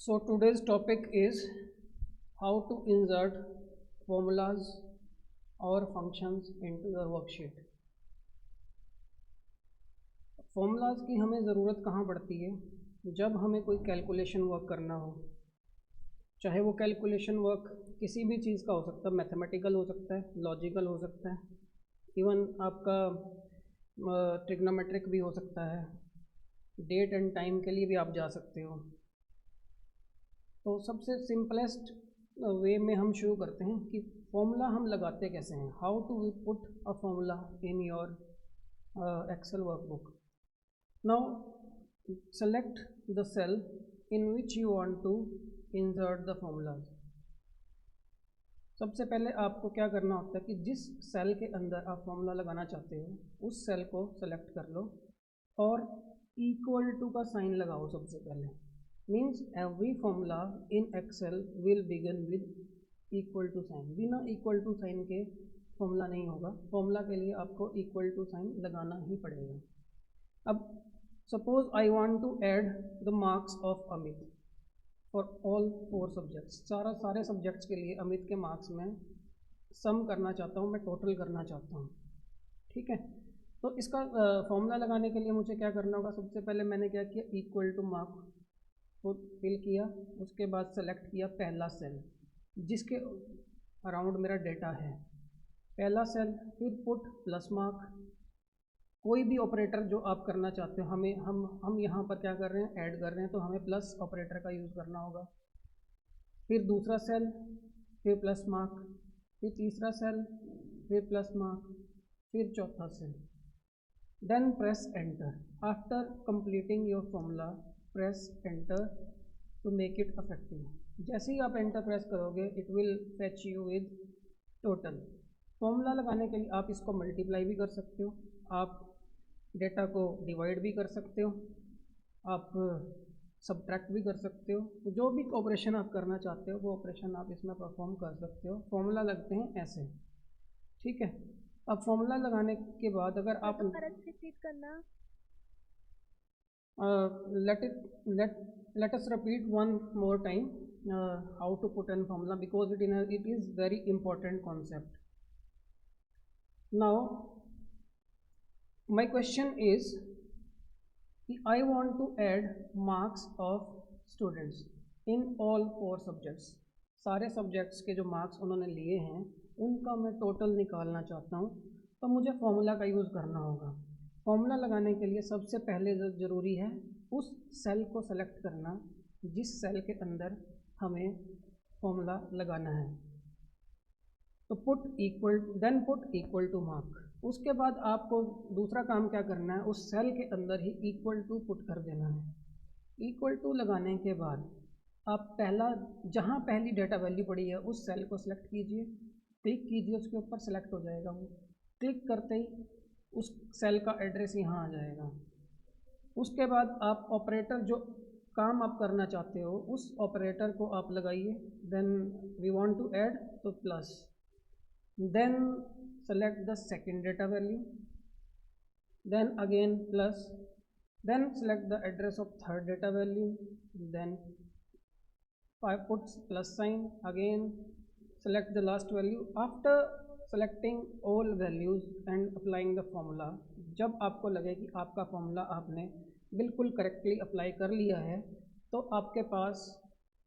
So today's topic is how to insert formulas or functions into your worksheet. Formulas की हमें ज़रूरत कहाँ पड़ती है? जब हमें कोई कैलकुलेशन वर्क करना हो, चाहे वो कैलकुलेशन वर्क किसी भी चीज़ का हो सकता है, मैथमेटिकल हो सकता है, लॉजिकल हो सकता है, इवन आपका ट्रिग्नोमेट्रिक भी हो सकता है, डेट एंड टाइम के लिए भी आप जा सकते हो। तो सबसे सिंपलेस्ट वे में हम शुरू करते हैं कि फॉर्मूला हम लगाते कैसे हैं। How to we put a formula in your Excel workbook. Now select the cell in which you want to insert the formulas. सबसे पहले आपको क्या करना होता है कि जिस सेल के अंदर आप फॉर्मूला लगाना चाहते हो उस सेल को सेलेक्ट कर लो और इक्वल टू का साइन लगाओ। सबसे पहले means every formula in Excel will begin with equal to sign. बिना इक्वल टू साइन के फॉर्मूला नहीं होगा। फॉर्मूला के लिए आपको इक्वल टू साइन लगाना ही पड़ेगा। अब suppose I want to add the marks of Amit for all 4 subjects. सारे सब्जेक्ट्स के लिए अमित के मार्क्स में सम करना चाहता हूँ, मैं टोटल करना चाहता हूँ। ठीक है, तो इसका फॉर्मूला लगाने के लिए मुझे क्या करना होगा? सबसे पहले मैंने क्या किया, इक्वल टू मार्क को फिल किया, उसके बाद सेलेक्ट किया पहला सेल जिसके अराउंड मेरा डेटा है, पहला सेल, फिर पुट प्लस मार्क। कोई भी ऑपरेटर जो आप करना चाहते हो, हम यहाँ पर क्या कर रहे हैं, ऐड कर रहे हैं, तो हमें प्लस ऑपरेटर का यूज़ करना होगा। फिर दूसरा सेल, फिर प्लस मार्क, फिर तीसरा सेल, फिर प्लस मार्क, फिर चौथा cell. Then press enter. After completing your formula press enter to make it effective. जैसे ही आप एंटर प्रेस करोगे it will fetch you with total. Formula लगाने के लिए आप इसको मल्टीप्लाई भी कर सकते हो, आप डेटा को डिवाइड भी कर सकते हो, आप सब्ट्रैक्ट भी कर सकते हो। तो जो भी ऑपरेशन आप करना चाहते हो वो ऑपरेशन आप इसमें परफॉर्म कर सकते हो। फॉर्मूला लगते हैं ऐसे। ठीक है, अब फॉर्मूला लगाने के बाद अगर आप रिपीट करना, let us repeat one more time how to put in formula because it is very important concept. Now my question is I want to add marks of students in all 4 subjects. सारे subjects के जो marks उन्होंने लिए हैं उनका मैं total निकालना चाहता हूँ, तो मुझे फॉर्मूला का यूज़ करना होगा। फॉर्मूला लगाने के लिए सबसे पहले जो ज़रूरी है उस सेल को सेलेक्ट करना जिस सेल के अंदर हमें फॉर्मूला लगाना है। तो पुट इक्वल टू मार्क। उसके बाद आपको दूसरा काम क्या करना है, उस सेल के अंदर ही इक्वल टू पुट कर देना है। इक्वल टू लगाने के बाद आप जहाँ पहली डेटा वैल्यू पड़ी है उस सेल को सिलेक्ट कीजिए, क्लिक कीजिए, उसके ऊपर सेलेक्ट हो जाएगा वो। क्लिक करते ही उस सेल का एड्रेस यहाँ आ जाएगा। उसके बाद आप ऑपरेटर जो काम आप करना चाहते हो उस ऑपरेटर को आप लगाइए। Then we want to add, तो plus, then select the second data value, then again plus, then select the address of third data value, then put plus sign, again select the last value. After selecting all values and applying the formula, जब आपको लगे कि आपका formula आपने बिल्कुल correctly apply कर लिया है तो आपके पास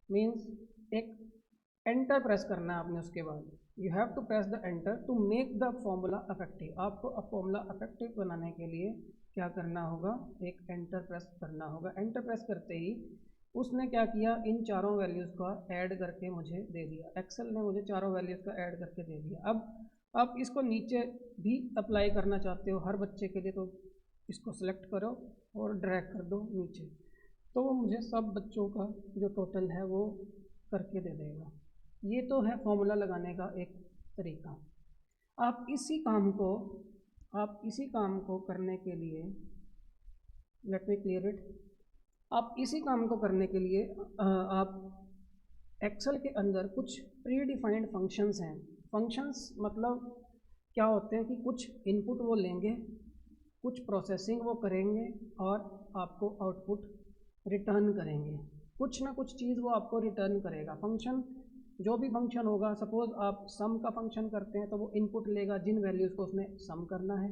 मीन्स एक एंटर प्रेस करना है आपने। उसके बाद you have to press the enter to make the formula effective. आपको फॉर्मूला इफेक्टिव बनाने के लिए क्या करना होगा, एक एंटर प्रेस करना होगा। एंटर प्रेस करते ही उसने क्या किया, इन चारों वैल्यूज़ का ऐड करके मुझे दे दिया। एक्सेल ने मुझे चारों वैल्यूज़ का ऐड करके दे दिया। अब आप इसको नीचे भी अप्लाई करना चाहते हो हर बच्चे के लिए, तो इसको सेलेक्ट करो और ड्रैग कर दो नीचे, तो वो मुझे सब बच्चों का जो टोटल है वो करके दे देगा। ये तो है फॉर्मूला लगाने का एक तरीका। आप इसी काम को करने के लिए, लेट मी क्लियर इट, आप इसी काम को करने के लिए आप एक्सेल के अंदर कुछ प्री डिफाइंड फंक्शंस हैं। फंक्शंस मतलब क्या होते हैं कि कुछ इनपुट वो लेंगे, कुछ प्रोसेसिंग वो करेंगे और आपको आउटपुट रिटर्न करेंगे। कुछ ना कुछ चीज़ वो आपको रिटर्न करेगा। फंक्शन जो भी फंक्शन होगा, सपोज आप सम का फंक्शन करते हैं तो वो इनपुट लेगा जिन वैल्यूज़ को उसने सम करना है,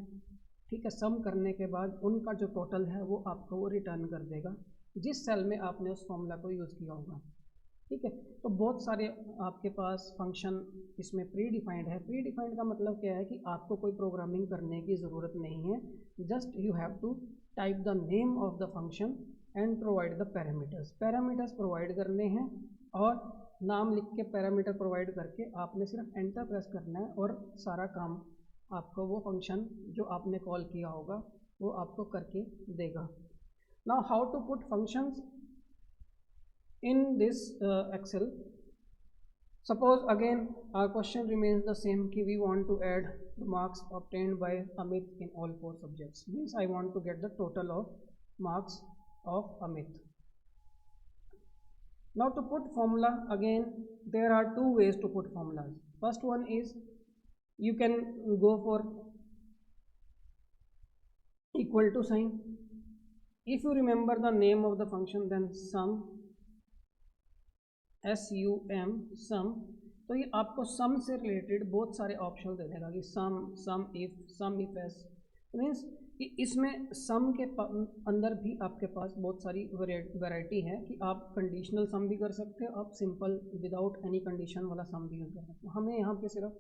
ठीक है। सम करने के बाद उनका जो टोटल है वो आपको वो रिटर्न कर देगा जिस सेल में आपने उस फॉर्मूला को यूज़ किया होगा, ठीक है। तो बहुत सारे आपके पास फंक्शन इसमें प्री डिफाइंड है। प्री डिफाइंड का मतलब क्या है कि आपको कोई प्रोग्रामिंग करने की ज़रूरत नहीं है, just you have to type the name of the function and provide the parameters. Parameters provide करने हैं और नाम लिख के पैरामीटर प्रोवाइड करके आपने सिर्फ एंटर प्रेस करना है और सारा काम आपको वो फंक्शन जो आपने कॉल किया होगा वो आपको करके देगा। Now how to put functions in this Excel. Suppose again our question remains the same कि we want to add the marks obtained by Amit in all 4 subjects, means I want to get the total of marks of Amit. Now to put formula, again there are 2 ways to put formulas. First one is you can go for equal to sign. If you remember the name of the function, then sum, SUM, सम, तो ये आपको सम से related बहुत सारे option दे देगा कि सम if S, means इसमें सम के अंदर भी आपके पास बहुत सारी वैरायटी है कि आप कंडीशनल सम भी कर सकते हो, आप सिंपल विदाउट एनी कंडीशन वाला सम भी यूज़ कर सकते हो। हमें यहाँ पे सिर्फ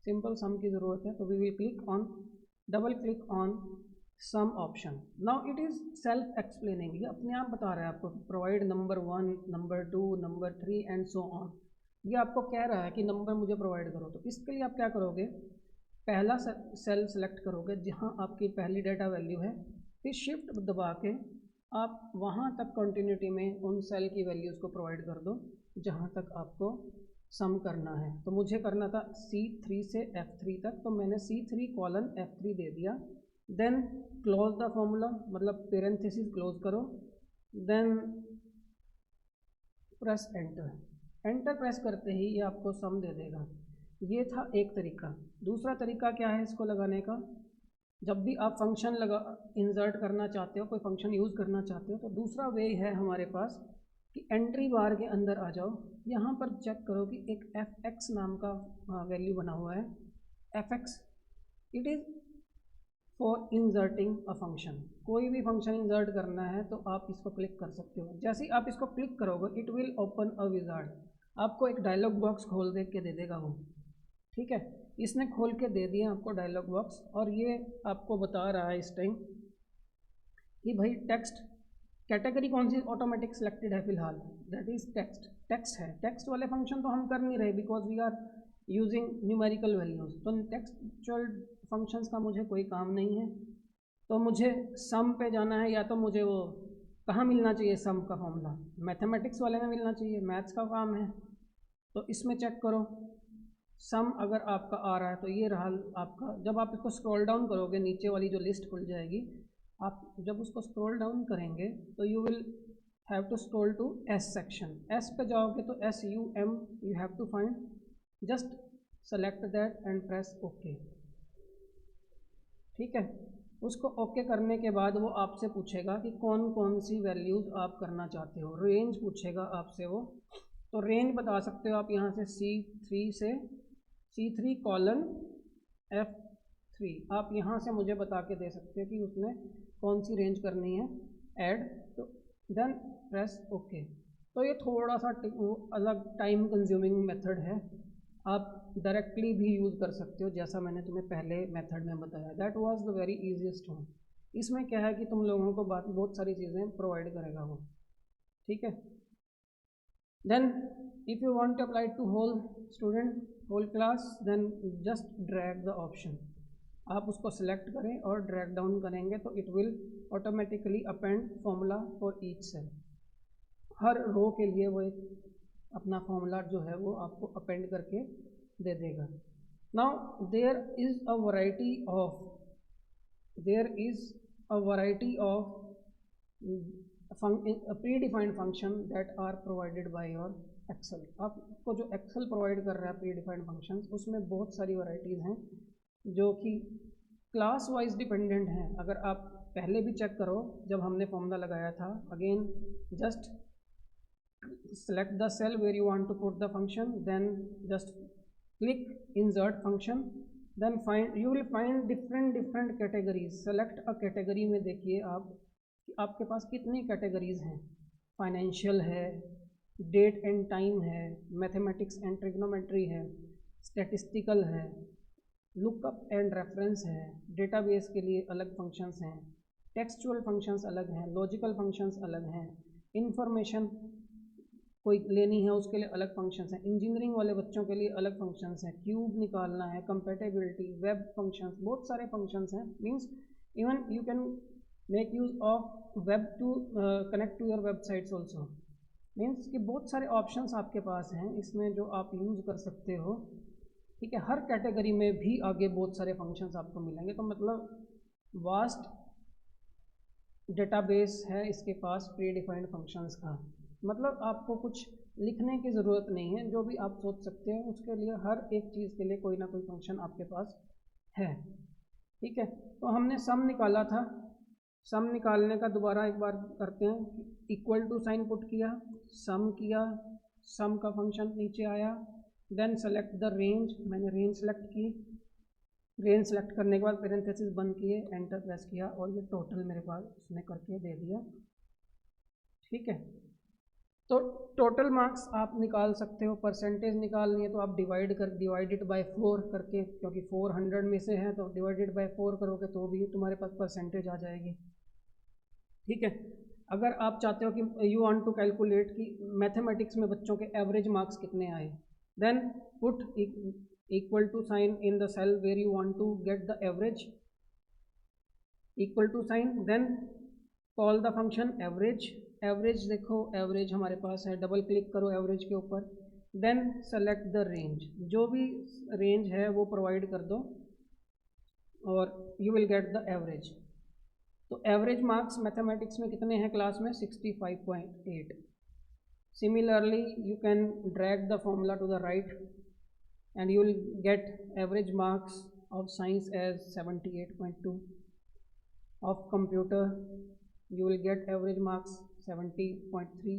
सिंपल सम की ज़रूरत है, तो we will click on, double click on some option. Now it is self explaining, ये अपने आप बता रहा है आपको provide number 1, number 2, number 3 and so on. ये आपको कह रहा है कि नंबर मुझे प्रोवाइड करो। तो इसके लिए आप क्या करोगे, पहला सेल सेलेक्ट करोगे जहां आपकी पहली डाटा वैल्यू है, फिर शिफ्ट दबा के आप वहां तक कंटिन्यूटी में उन सेल की वैल्यूज़ को प्रोवाइड कर दो जहां तक आपको सम करना है। तो मुझे करना था C3 से F3 तक, तो मैंने C3 कॉलन F3 दे दिया। देन क्लोज द फॉर्मूला, मतलब पेरेंथेसिस क्लोज करो, then press enter. Enter press करते ही ये आपको सम दे देगा। ये था एक तरीका। दूसरा तरीका क्या है इसको लगाने का, जब भी आप फंक्शन इंसर्ट करना चाहते हो, कोई फंक्शन यूज़ करना चाहते हो, तो दूसरा वे है हमारे पास कि एंट्री बार के अंदर आ जाओ, यहाँ पर चेक करो कि एक fx नाम का वैल्यू बना हुआ है, fx, it is for inserting a function. कोई भी फंक्शन इंसर्ट करना है तो आप इसको क्लिक कर सकते हो। जैसे ही आप इसको क्लिक करोगे it will open a wizard, आपको एक डायलॉग बॉक्स खोल दे के दे देगा वो, ठीक है। इसने खोल के दे दिया आपको डायलॉग बॉक्स, और ये आपको बता रहा है इस टाइम कि भाई टेक्स्ट कैटेगरी कौन सी ऑटोमेटिक सिलेक्टेड है फिलहाल, दैट इज़ टेक्स्ट है। टेक्स्ट वाले फंक्शन तो हम कर नहीं रहे because we are using numerical values, तो टेक्सचुअल फंक्शंस का मुझे कोई काम नहीं है। तो मुझे सम पे जाना है, या तो मुझे वो कहाँ मिलना चाहिए सम का फॉर्मूला, मैथमेटिक्स वाले में मिलना चाहिए, मैथ्स का काम है। तो इसमें चेक करो सम अगर आपका आ रहा है तो ये रहा आपका। जब आप इसको स्क्रॉल डाउन करोगे नीचे वाली जो लिस्ट खुल जाएगी, आप जब उसको स्क्रॉल डाउन करेंगे तो you will have to scroll to S section. S पे जाओगे तो SUM you have to find, just select that and press okay, ठीक है। उसको ओके करने के बाद वो आपसे पूछेगा कि कौन कौन सी वैल्यूज़ आप करना चाहते हो, रेंज पूछेगा आपसे वो। तो रेंज बता सकते हो आप यहाँ से C3 से C3 कॉलन F3, आप यहाँ से मुझे बता के दे सकते हो कि उसने कौन सी रेंज करनी है ऐड, तो देन प्रेस ओके। तो ये थोड़ा सा अलग टाइम कंज्यूमिंग मेथड है, आप डायरेक्टली भी यूज़ कर सकते हो जैसा मैंने तुम्हें पहले मेथड में बताया, that was the very easiest one. इसमें क्या है कि तुम लोगों को बहुत सारी चीज़ें प्रोवाइड करेगा वो, ठीक है। Then if you want to apply to whole student, whole class, then just drag the option, आप उसको सेलेक्ट करें और ड्रैग डाउन करेंगे तो it will automatically append formula for each cell. हर रो के लिए वो एक अपना फॉर्मूला जो है वो आपको अपेंड करके दे देगा। Now there is a variety of predefined function that are provided by your Excel. आपको जो एक्सेल प्रोवाइड कर रहा है प्री डिफाइंड फंक्शंस, उसमें बहुत सारी वैरायटीज़ हैं जो कि क्लास वाइज डिपेंडेंट हैं। अगर आप पहले भी चेक करो जब हमने फॉर्मूला लगाया था, again just select the cell where you want to put the function, then just click insert function, then you will find different categories. select a category में देखिए आप आपके पास कितनी कैटेगरीज हैं. फाइनेंशियल है, डेट एंड टाइम है, mathematics and trigonometry है, statistical है, लुकअप एंड रेफरेंस है, डेटाबेस के लिए अलग फंक्शंस हैं, टेक्सचुअल फंक्शंस अलग हैं, लॉजिकल फंक्शंस अलग हैं, इंफॉर्मेशन कोई लेनी है उसके लिए अलग फंक्शंस हैं, इंजीनियरिंग वाले बच्चों के लिए अलग फंक्शंस हैं, क्यूब निकालना है, कंपैटिबिलिटी, वेब फंक्शंस, बहुत सारे फंक्शंस हैं. Means even you can make use of web to connect to your websites also. Means कि बहुत सारे ऑप्शंस आपके पास हैं इसमें जो आप यूज़ कर सकते हो. ठीक है, हर कैटेगरी में भी आगे बहुत सारे फंक्शंस आपको मिलेंगे. तो मतलब वास्ट डेटाबेस है इसके पास प्री डिफाइंड फंक्शंस का. मतलब आपको कुछ लिखने की ज़रूरत नहीं है, जो भी आप सोच सकते हैं उसके लिए हर एक चीज़ के लिए कोई ना कोई फंक्शन आपके पास है. ठीक है, तो हमने सम निकाला था. सम निकालने का दोबारा एक बार करते हैं. इक्वल टू साइन पुट किया, सम किया, सम का फंक्शन नीचे आया, देन सेलेक्ट द रेंज, मैंने रेंज सेलेक्ट की. रेंज सेलेक्ट करने के बाद पैरेंथेसिस बंद किए, एंटर प्रेस किया और ये टोटल मेरे पास उसने करके दे दिया. ठीक है, तो टोटल मार्क्स आप निकाल सकते हो. परसेंटेज निकालनी है तो आप डिवाइडेड बाय 4 करके, क्योंकि 400 में से है तो डिवाइडेड बाय 4 करोगे तो भी तुम्हारे पास परसेंटेज आ जाएगी. ठीक है, अगर आप चाहते हो कि यू वांट टू कैलकुलेट कि मैथमेटिक्स में बच्चों के एवरेज मार्क्स कितने आए, then put equal to sign in the cell where you want to get the average, equal to sign, then call the function average. Average देखो, average हमारे पास है, डबल क्लिक करो एवरेज के ऊपर, देन सेलेक्ट द रेंज. जो भी range है वो प्रोवाइड कर दो और you will get the average. तो एवरेज मार्क्स मैथमेटिक्स में कितने हैं क्लास में? 65.8. Similarly you can drag the formula to the right and you will get average marks of science as 78.2. Of computer you will get average marks 70.3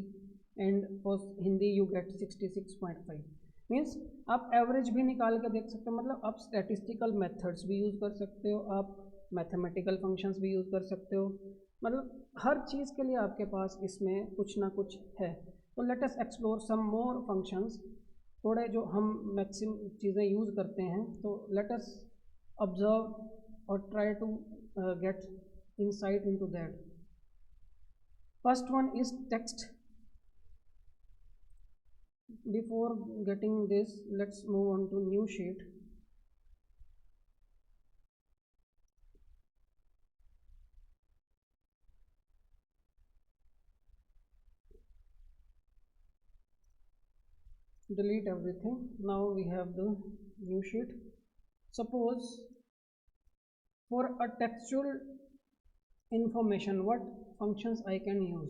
and for Hindi you get 66.5. Means आप average भी निकाल के देख सकते हो. मतलब आप statistical methods भी यूज़ कर सकते हो, आप मैथमेटिकल फंक्शंस भी यूज़ कर सकते हो. मतलब हर चीज़ के लिए आपके पास इसमें कुछ ना कुछ है. तो let us explore some more functions. थोड़े जो हम मैक्सिमम चीज़ें यूज़ करते हैं, तो लेट अस ऑब्जर्व और try to get insight into that. First one is text. Before getting this, let's move on to new sheet. Delete everything. Now we have the new sheet. Suppose for a textual information, what functions I can use?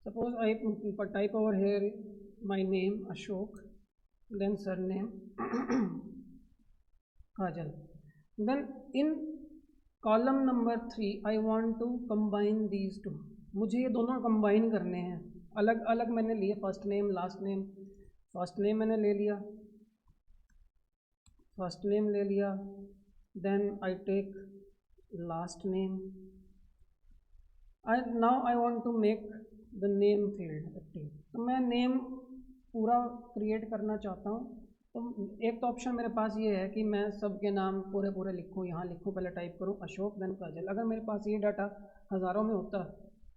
Suppose I type over here my name Ashok, then surname Kajal. Then in column number 3 I want to combine these two. मुझे ये दोनों combine करने हैं. अलग अलग मैंने लिए, first name last name. First name मैंने ले लिया, फर्स्ट नेम ले लिया, then I take last name. now I want to make the name field active. तो मैं नेम पूरा क्रिएट करना चाहता हूँ. तो एक तो ऑप्शन मेरे पास ये है कि मैं सबके नाम पूरे पूरे लिखूँ. यहाँ लिखूँ, पहले टाइप करूँ अशोक देन काजल. अगर मेरे पास ये डाटा हज़ारों में होता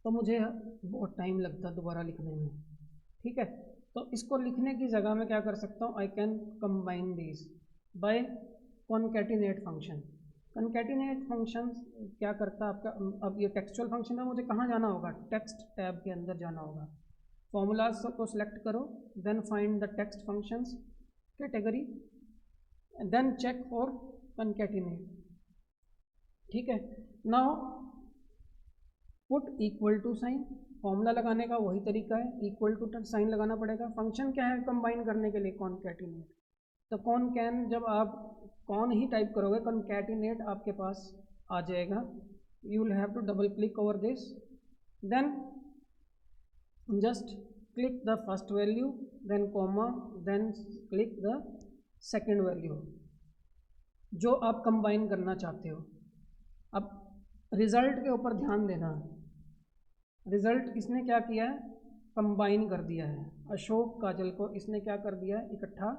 तो मुझे बहुत टाइम लगता दोबारा लिखने में. ठीक है, तो इसको लिखने की जगह मैं क्या कर सकता हूँ? I can combine this by concatenate function. Concatenate function क्या करता है आपका? अब ये टेक्सचुअल फंक्शन है, मुझे कहाँ जाना होगा? टेक्स्ट टैब के अंदर जाना होगा. फॉर्मूलाज को सिलेक्ट करो, then find the text functions category, then check for concatenate. ठीक है, now put equal to sign. Formula लगाने का वही तरीका है, इक्वल टू साइन लगाना पड़ेगा. फंक्शन क्या है कंबाइन करने के लिए? कॉन्कैटिनेट. तो कॉनकैन जब आप कौन ही टाइप करोगे, कॉन्कैटिनेट आपके पास आ जाएगा. You will have to double click over this, then just click the first value, then comma, then click the second value जो आप कंबाइन करना चाहते हो। अब रिजल्ट के ऊपर ध्यान देना, रिजल्ट इसने क्या किया है, कंबाइन कर दिया है। अशोक काजल को इसने क्या कर दिया है, इकट्ठा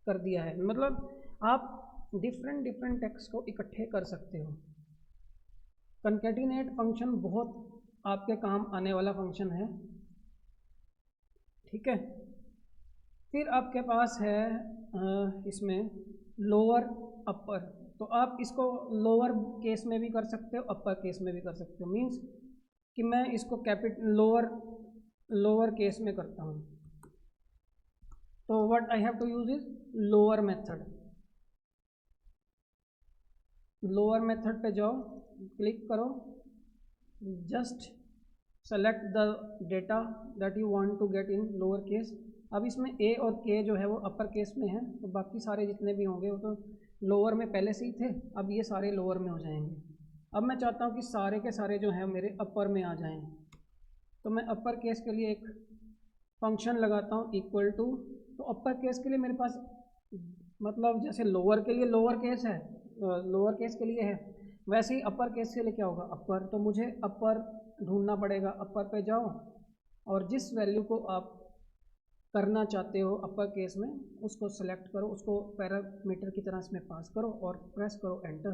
कर दिया है। मतलब आप डिफरेंट डिफरेंट टेक्स्ट को इकट्ठे कर सकते हो। कंकैटिनेट फंक्शन बहुत आपके काम आने वाला फंक्शन है, ठीक है। फिर आपके पास है इसमें लोअर अपर, तो आप इसको लोअर केस में भी कर सकते हो, अपर केस में भी कर सकते हो। मीन्स कि मैं इसको लोअर केस में करता हूँ, तो what I have to use is lower method. Lower method पे जाओ, क्लिक करो, just select the data that you want to get in lower case. अब इसमें ए और के जो है वो अपर केस में है, तो बाकी सारे जितने भी होंगे वो तो लोअर में पहले से ही थे, अब ये सारे लोअर में हो जाएंगे। अब मैं चाहता हूँ कि सारे के सारे जो हैं मेरे अपर में आ जाएं, तो मैं अपर केस के लिए एक फंक्शन लगाता हूँ इक्वल टू। तो अपर केस के लिए मेरे पास मतलब जैसे लोअर के लिए लोअर केस है, लोअर केस के लिए है, वैसे ही अपर केस के लिए क्या होगा, अपर। तो मुझे अपर ढूंढना पड़ेगा। अपर पे जाओ और जिस वैल्यू को आप करना चाहते हो अपर केस में उसको सेलेक्ट करो, उसको पैरामीटर की तरह इसमें पास करो और प्रेस करो एंटर।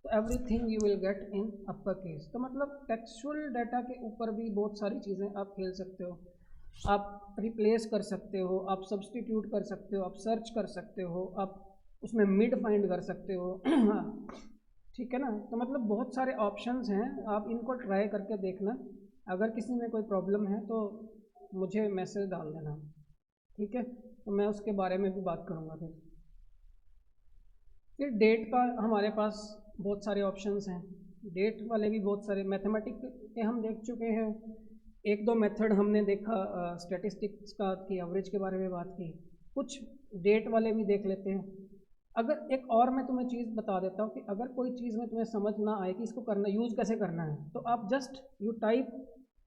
तो everything you will get in upper case. तो मतलब टेक्सचुअल डाटा के ऊपर भी बहुत सारी चीज़ें आप खेल सकते हो। आप रिप्लेस कर सकते हो, आप सब्सटीट्यूट कर सकते हो, आप सर्च कर सकते हो, आप उसमें मिड फाइंड कर सकते हो ठीक है ना। तो मतलब बहुत सारे ऑप्शंस हैं, आप इनको ट्राई करके देखना। अगर किसी में कोई प्रॉब्लम है तो मुझे मैसेज डाल देना, ठीक है, तो मैं उसके बारे में भी बात करूँगा। फिर डेट का हमारे पास बहुत सारे ऑप्शंस हैं, डेट वाले भी बहुत सारे। मैथमेटिक्स के हम देख चुके हैं, एक दो मेथड हमने देखा स्टैटिस्टिक्स का कि एवरेज के बारे में बात की, कुछ डेट वाले भी देख लेते हैं। अगर एक और मैं तुम्हें चीज़ बता देता हूँ कि अगर कोई चीज़ में तुम्हें समझ ना आए कि इसको करना यूज़ कैसे करना है, तो आप just you type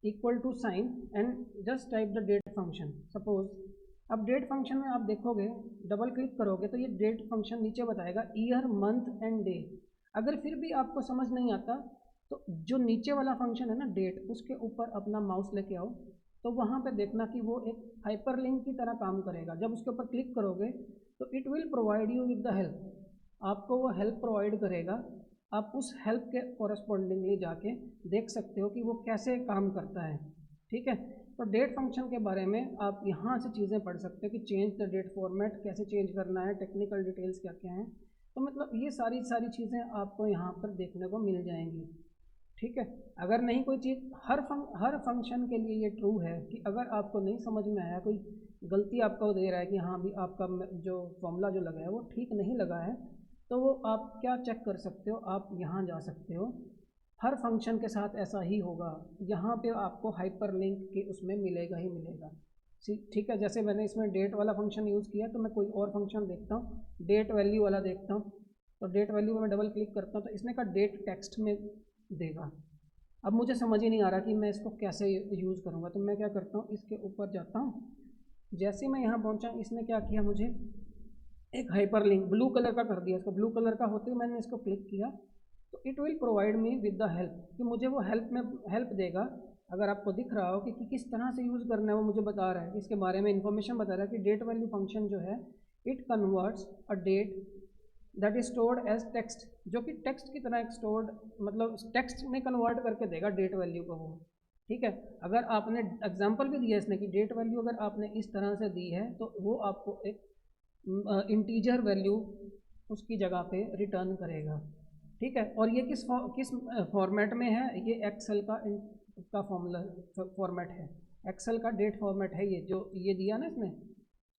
equal to sign and just type the date function. Suppose अब डेट फंक्शन में आप देखोगे, डबल क्लिक करोगे तो ये डेट फंक्शन नीचे बताएगा ईयर मंथ एंड डे। अगर फिर भी आपको समझ नहीं आता तो जो नीचे वाला फंक्शन है ना डेट, उसके ऊपर अपना माउस लेके आओ, तो वहाँ पे देखना कि वो एक हाइपरलिंक की तरह काम करेगा। जब उसके ऊपर क्लिक करोगे तो it will provide you with the help, आपको वो हेल्प प्रोवाइड करेगा। आप उस हेल्प के कॉरस्पॉन्डिंगली जाके देख सकते हो कि वो कैसे काम करता है, ठीक है। तो डेट फंक्शन के बारे में आप यहाँ से चीज़ें पढ़ सकते हो कि चेंज द डेट फॉर्मेट कैसे चेंज करना है, टेक्निकल डिटेल्स क्या क्या हैं। तो मतलब ये सारी चीज़ें आपको यहाँ पर देखने को मिल जाएंगी, ठीक है। अगर नहीं कोई चीज़ हर फंक्शन के लिए ये ट्रू है कि अगर आपको नहीं समझ में आया, कोई गलती आपको दे रहा है कि हाँ भी आपका जो फॉर्मूला जो लगा है वो ठीक नहीं लगा है, तो वो आप क्या चेक कर सकते हो, आप यहाँ जा सकते हो। हर फंक्शन के साथ ऐसा ही होगा, यहाँ पे आपको हाइपरलिंक के उसमें मिलेगा ही मिलेगा, ठीक है। जैसे मैंने इसमें डेट वाला फंक्शन यूज़ किया, तो मैं कोई और फंक्शन देखता हूँ, डेट वैल्यू वाला देखता हूँ। तो डेट वैल्यू में मैं डबल क्लिक करता हूँ तो इसने का डेट टेक्स्ट में देगा। अब मुझे समझ ही नहीं आ रहा कि मैं इसको कैसे यूज़ करूँगा, तो मैं क्या करता हूँ, इसके ऊपर जाता हूँ। जैसे ही मैं यहाँ पहुँचा, इसने क्या किया, मुझे एक हाइपरलिंक ब्लू कलर का कर दिया। इसको ब्लू कलर का होते ही मैंने इसको क्लिक किया तो it will provide me with the help, कि मुझे वो हेल्प देगा। अगर आपको दिख रहा हो कि किस तरह से यूज़ करना है, वो मुझे बता रहा है, इसके बारे में इंफॉर्मेशन बता रहा है कि डेट वैल्यू फंक्शन जो है it converts a date that is stored as text, जो कि टेक्स्ट की तरह एक स्टोर्ड मतलब टेक्स्ट में कन्वर्ट करके देगा डेट वैल्यू को वो, ठीक है। अगर आपने एग्जांपल भी दिया इसने कि डेट वैल्यू अगर आपने इस तरह से दी है तो वो आपको एक इंटीजर वैल्यू उसकी जगह पे रिटर्न करेगा, ठीक है। और ये किस फॉर्मेट में है, ये एक्सेल का फॉर्मूला फॉर्मेट है, एक्सेल का डेट फॉर्मेट है ये जो ये दिया ना इसने।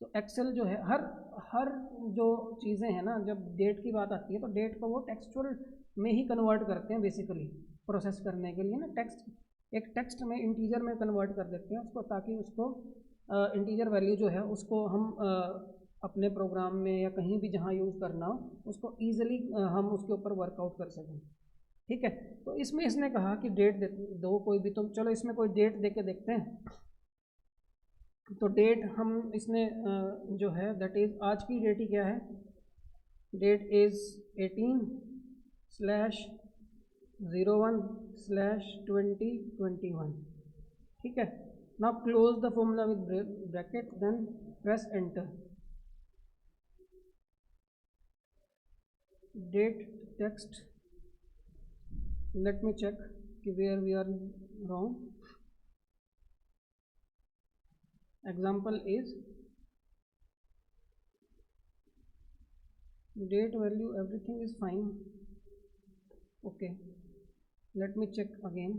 तो एक्सेल जो है हर जो चीज़ें हैं ना, जब डेट की बात आती है तो डेट को वो टेक्सचुअल में ही कन्वर्ट करते हैं बेसिकली, प्रोसेस करने के लिए ना टेक्स्ट में इंटीजर में कन्वर्ट कर देते हैं उसको, ताकि उसको इंटीजर वैल्यू जो है उसको हम अपने प्रोग्राम में या कहीं भी जहाँ यूज़ करना हो उसको ईजिली हम उसके ऊपर वर्कआउट कर सकें, ठीक है। तो इसमें इसने कहा कि डेट दो कोई भी, तो चलो इसमें कोई डेट दे के देखते हैं। तो डेट हम इसने जो है दैट इज़ आज की डेट ही क्या है, डेट इज़ 18/01/2021, ठीक है। Now close the formula with bracket, then press enter. Date text, let me check कि where we are wrong. Example is date value, everything is fine. Okay, let me check again.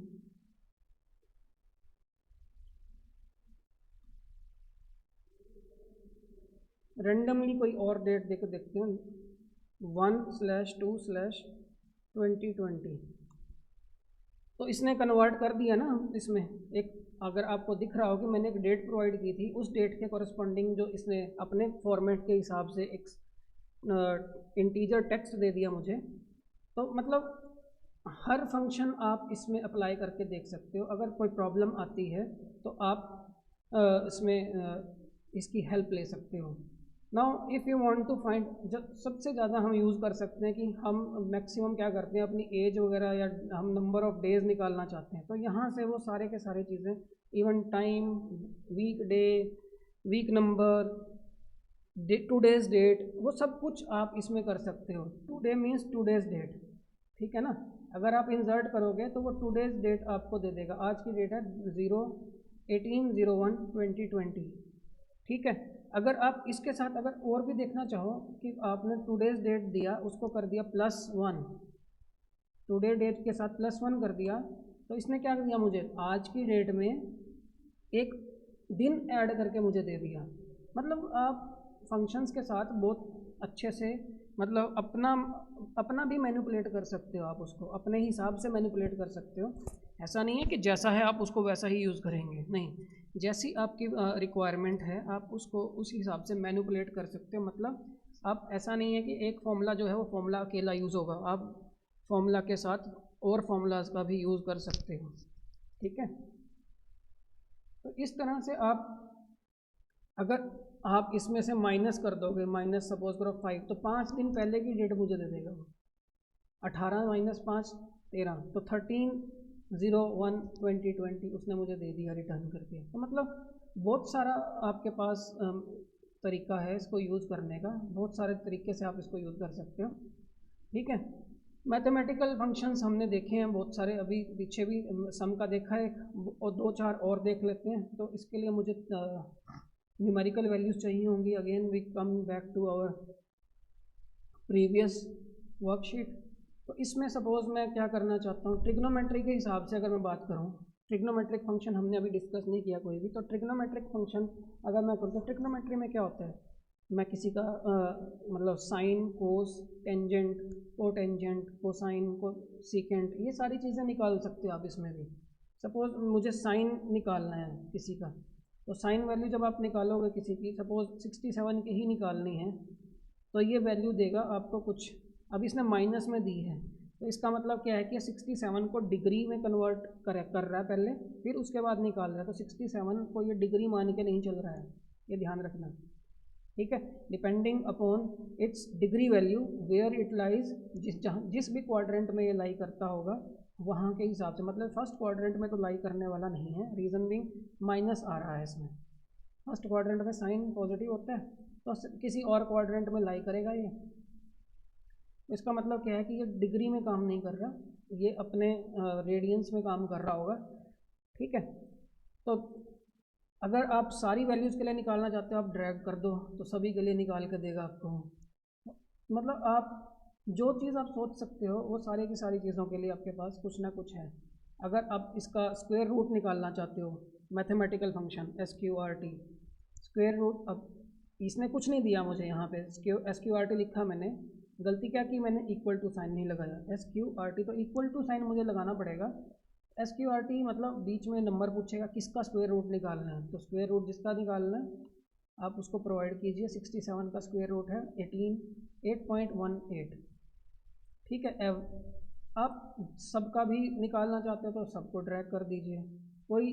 Randomly कोई और date देकर देखते हैं, 1/2/2020। तो इसने convert कर दिया ना इसमें एक, अगर आपको दिख रहा हो कि मैंने एक डेट प्रोवाइड की थी, उस डेट के कॉरस्पॉन्डिंग जो इसने अपने फॉर्मेट के हिसाब से एक इंटीजर टेक्स्ट दे दिया मुझे। तो मतलब हर फंक्शन आप इसमें अप्लाई करके देख सकते हो। अगर कोई प्रॉब्लम आती है तो आप इसमें इसकी हेल्प ले सकते हो। Now if you want to find, जब सबसे ज़्यादा हम यूज़ कर सकते हैं कि हम मैक्सिमम क्या करते हैं, अपनी एज वगैरह या हम नंबर ऑफ़ डेज़ निकालना चाहते हैं, तो यहाँ से वो सारे के सारे चीज़ें, even time, weekday, week number, today's date, वो सब कुछ आप इसमें कर सकते हो। टुडे मीन्स टूडेज़ डेट, ठीक है ना। अगर आप इंसर्ट करोगे तो वो टूडेज़ डेट आपको दे देगा। आज की डेट है 18/01/2020, ठीक है। अगर आप इसके साथ अगर और भी देखना चाहो कि आपने टूडेज़ डेट दिया, उसको कर दिया +1, टुडे डेट के साथ +1 कर दिया, तो इसने क्या कर दिया, मुझे आज की डेट में एक दिन ऐड करके मुझे दे दिया। मतलब आप फंक्शंस के साथ बहुत अच्छे से मतलब अपना भी मैनिपुलेट कर सकते हो, आप उसको अपने हिसाब से मैनिपुलेट कर सकते हो। ऐसा नहीं है कि जैसा है आप उसको वैसा ही यूज़ करेंगे, नहीं, जैसी आपकी रिक्वायरमेंट है आप उसको उस हिसाब से मैनिपुलेट कर सकते हो। मतलब आप, ऐसा नहीं है कि एक फॉर्मूला जो है वो फॉर्मूला अकेला यूज़ होगा, आप फॉर्मूला के साथ और फॉर्मूलाज का भी यूज़ कर सकते हो, ठीक है। तो इस तरह से आप, अगर आप इसमें से माइनस कर दोगे, माइनस सपोज करो 5, तो 5 दिन पहले की डेट मुझे दे देगा वो। 18 - 5 13, तो 13/01/2020 उसने मुझे दे दिया रिटर्न करके। तो मतलब बहुत सारा आपके पास तरीका है इसको यूज़ करने का, बहुत सारे तरीके से आप इसको यूज़ कर सकते हो, ठीक है। मैथमेटिकल फंक्शंस हमने देखे हैं बहुत सारे, अभी पीछे भी सम का देखा है और 2-4 और देख लेते हैं। तो इसके लिए मुझे न्यूमेरिकल वैल्यूज़ चाहिए होंगी। Again we come back to our previous worksheet. तो इसमें सपोज मैं क्या करना चाहता हूँ, ट्रिग्नोमेट्री के हिसाब से अगर मैं बात करूँ, ट्रिग्नोमेट्रिक फंक्शन हमने अभी डिस्कस नहीं किया कोई भी। तो ट्रिग्नोमेट्रिक फंक्शन अगर मैं करूँ तो ट्रिग्नोमेट्री में क्या होता है, मैं किसी का मतलब साइन, कोस, टेंजेंट, कोटेंजेंट, कोसाइन, को सीकेंट, ये सारी चीज़ें निकाल सकते हो आप इसमें भी। सपोज मुझे साइन निकालना है किसी का, तो साइन वैल्यू जब आप निकालोगे किसी की, सपोज 67 की ही निकालनी है, तो ये वैल्यू देगा आपको कुछ। अब इसने माइनस में दी है, तो इसका मतलब क्या है कि 67 को डिग्री में कन्वर्ट कर रहा है पहले, फिर उसके बाद निकाल रहा है। तो 67 को ये डिग्री मान के नहीं चल रहा है, ये ध्यान रखना, ठीक है। Depending upon its degree value where it lies, जिस भी क्वाड्रेंट में ये लाई करता होगा वहाँ के हिसाब से, मतलब फर्स्ट क्वाड्रेंट में तो लाई करने वाला नहीं है, रीज़न बिंग माइनस आ रहा है इसमें। फर्स्ट क्वाड्रेंट में साइन पॉजिटिव होता है, तो किसी और क्वाड्रेंट में लाई करेगा ये। इसका मतलब क्या है कि ये डिग्री में काम नहीं कर रहा, ये अपने रेडियंस में काम कर रहा होगा, ठीक है। तो अगर आप सारी वैल्यूज़ के लिए निकालना चाहते हो, आप ड्रैग कर दो तो सभी के लिए निकाल के देगा आपको। मतलब आप जो चीज़ आप सोच सकते हो वो सारी की सारी चीज़ों के लिए आपके पास कुछ ना कुछ है। अगर आप इसका स्क्वायर रूट निकालना चाहते हो, mathematical function SQRT square root, अब इसने कुछ नहीं दिया मुझे यहाँ पे, SQRT लिखा मैंने, गलती क्या की मैंने, इक्वल टू साइन नहीं लगाया, SQRT, तो इक्वल टू साइन मुझे लगाना पड़ेगा। SQRT मतलब बीच में नंबर पूछेगा किसका स्क्वायर रूट निकालना है, तो स्क्वायर रूट जिसका निकालना है आप उसको प्रोवाइड कीजिए। 67 का स्क्वायर रूट है 8.18, ठीक है। आप सबका भी निकालना चाहते हो तो सबको ड्रैग कर दीजिए, कोई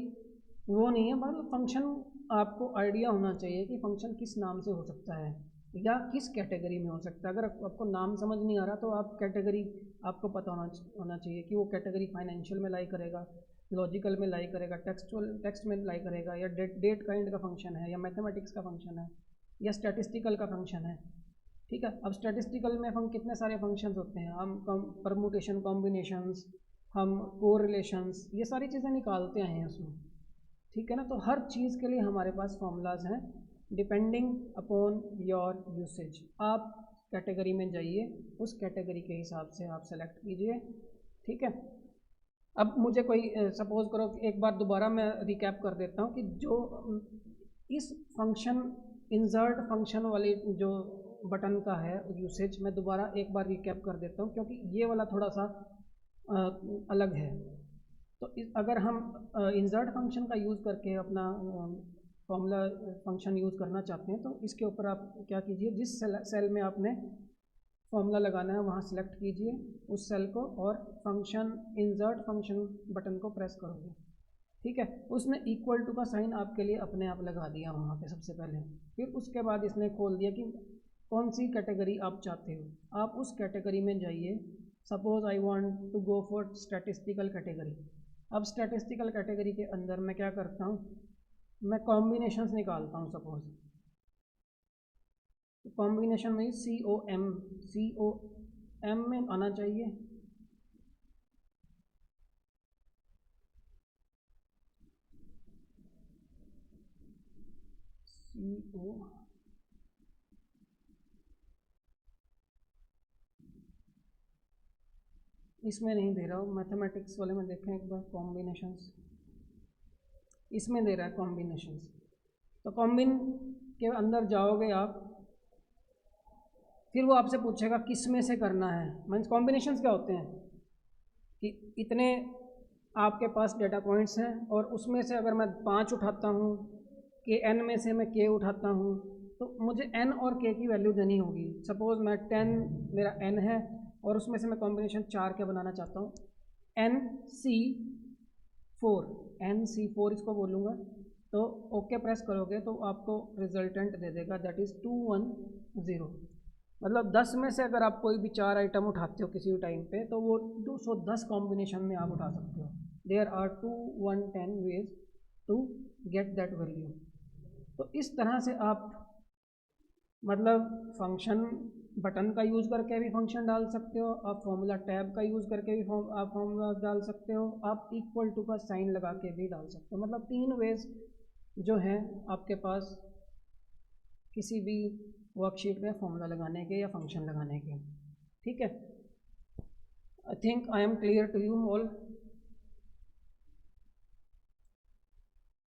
वो नहीं है। मतलब फंक्शन आपको आइडिया होना चाहिए कि फंक्शन किस नाम से हो सकता है या किस कैटेगरी में हो सकता है। अगर आपको नाम समझ नहीं आ रहा तो आप कैटेगरी आपको पता होना चाहिए कि वो कैटेगरी फाइनेंशियल में लाई करेगा, लॉजिकल में लाई करेगा, टेक्स्ट में लाई करेगा, या डेट काइंड का फंक्शन है, या मैथमेटिक्स का फंक्शन है, या स्टैटिस्टिकल का फंक्शन है। ठीक है, अब स्टैटिस्टिकल में हम कितने सारे फंक्शंस होते हैं, हम परमुटेशन, कॉम्बिनेशंस, हम कोरिलेशंस, ये सारी चीज़ें निकालते हैं उसमें। ठीक है ना, तो हर चीज़ के लिए हमारे पास फॉर्मूलाज हैं डिपेंडिंग अपॉन योर यूसेज। आप कैटेगरी में जाइए, उस कैटेगरी के हिसाब से आप सेलेक्ट कीजिए। ठीक है, अब मुझे कोई सपोज करो, एक बार दोबारा मैं रिकैप कर देता हूँ कि जो इस फंक्शन इंसर्ट फंक्शन वाली जो बटन का है यूसेज, मैं दोबारा एक बार रिकैप कर देता हूँ क्योंकि ये वाला थोड़ा सा अलग है। तो अगर हम इंसर्ट फंक्शन का यूज़ करके अपना फॉर्मूला फंक्शन यूज़ करना चाहते हैं तो इसके ऊपर आप क्या कीजिए, जिस सेल में आपने फॉर्मूला लगाना है वहाँ सेलेक्ट कीजिए उस सेल को और फंक्शन इंसर्ट फंक्शन बटन को प्रेस करोगे। ठीक है, उसने इक्वल टू का साइन आपके लिए अपने आप लगा दिया वहाँ पे सबसे पहले। फिर उसके बाद इसने खोल दिया कि कौन सी कैटेगरी आप चाहते हो, आप उस कैटेगरी में जाइए। Suppose I want to go for statistical category. अब स्टैटिस्टिकल कैटेगरी के अंदर मैं क्या करता हूँ, मैं कॉम्बिनेशंस निकालता हूँ। सपोज कॉम्बिनेशन में COM में आना चाहिए। इसमें नहीं दे रहा हूँ, मैथमेटिक्स वाले में देखें एक बार, कॉम्बिनेशंस इसमें दे रहा है कॉम्बिनेशंस। तो कॉम्बिन के अंदर जाओगे आप, फिर वो आपसे पूछेगा किस में से करना है। मीन्स कॉम्बिनेशंस क्या होते हैं कि इतने आपके पास डेटा पॉइंट्स हैं और उसमें से अगर मैं 5 उठाता हूँ, के n में से मैं k उठाता हूँ, तो मुझे n और k की वैल्यू देनी होगी। सपोज़ मैं 10 मेरा n है और उसमें से मैं कॉम्बिनेशन 4 के बनाना चाहता हूँ, NC4 इसको बोलूँगा। तो ओके प्रेस करोगे तो आपको रिजल्टेंट दे देगा, दैट इज़ 210। मतलब 10 में से अगर आप कोई भी 4 आइटम उठाते हो किसी भी टाइम पे तो वो 210 कॉम्बिनेशन में आप उठा सकते हो। There are 210 ways to get that value. तो इस तरह से आप मतलब फंक्शन बटन का यूज़ करके भी फंक्शन डाल सकते हो, आप फॉर्मूला टैब का यूज़ करके भी आप फॉर्मूला डाल सकते हो, आप इक्वल टू का साइन लगा के भी डाल सकते हो। मतलब 3 वेज जो हैं आपके पास किसी भी वर्कशीट में फॉर्मूला लगाने के या फंक्शन लगाने के। ठीक है, I think I am clear to you all.